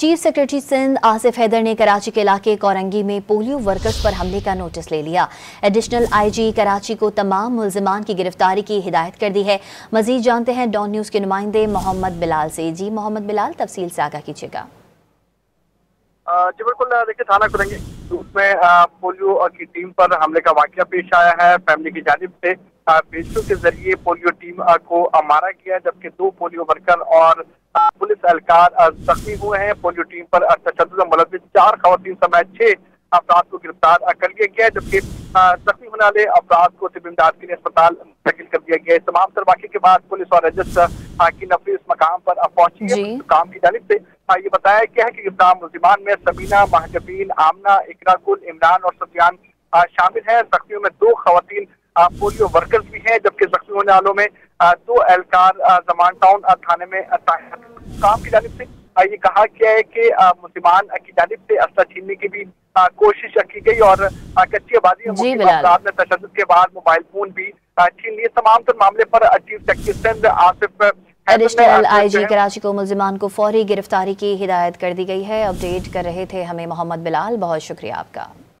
Chief secretary Sindh Asif Haider ने कराची के इलाके कोरंगी में पोलियो वर्कर्स पर हमले का नोटिस ले लिया। एडिशनल आईजी कराची को तमाम मुल्जिमान की गिरफ्तारी की हिदायत कर दी है। मजीद जानते हैं डॉन न्यूज के नुमाइंदे मोहम्मद बिलाल से। जी मोहम्मद बिलाल, तफसील से आगाह कीजिएगा। जी बिल्कुल, देखिए थाना कोरंगी में पोलियो की टीम पर हमले का वाकया पेश आया है। फैमिली की जानिब से बेशों के जरिए पोलियो टीम को मारा गया, जबकि 2 पोलियो वर्कर और पुलिस एहलकार जख्मी हुए हैं। पोलियो टीम पर तशद्दुद मुलव्विस 4 खवातीन समेत 6 अफराद को गिरफ्तार कर लिया गया है, जबकि जख्मी होने वाले अफराद को तिब्बी इमदाद के लिए अस्पताल मुंतकिल कर दिया गया है। तमाम तर वाक़े के बाद पुलिस और रजिस्टर की नफरी इस मकाम पर पहुंची है। काम की जानिब से ये बताया गया है कि गिरफ्तार मुल्जिमान में सबीना, महजबीन, आमना, इकरा कुल, इमरान और सफियान शामिल है। जख्मियों में 2 खवातीन पोलियो वर्कर्स भी हैं, जबकि जख्मी होने वालों में 2 एहलकार जमान टाउन थाने में काम की जानिब से ये कहा गया है कि मुल्जिमान की जानिब से असला छीनने की भी कोशिश की गई और कच्ची आबादी में तशद्दुद के बाद मोबाइल फोन भी छीन लिए। तमाम तर मामले पर chief secretary Sindh Asif additional IG Karachi को मुल्जिमान को फौरी गिरफ्तारी की हिदायत कर दी गई है। अपडेट कर रहे थे हमें मोहम्मद बिलाल, बहुत शुक्रिया आपका।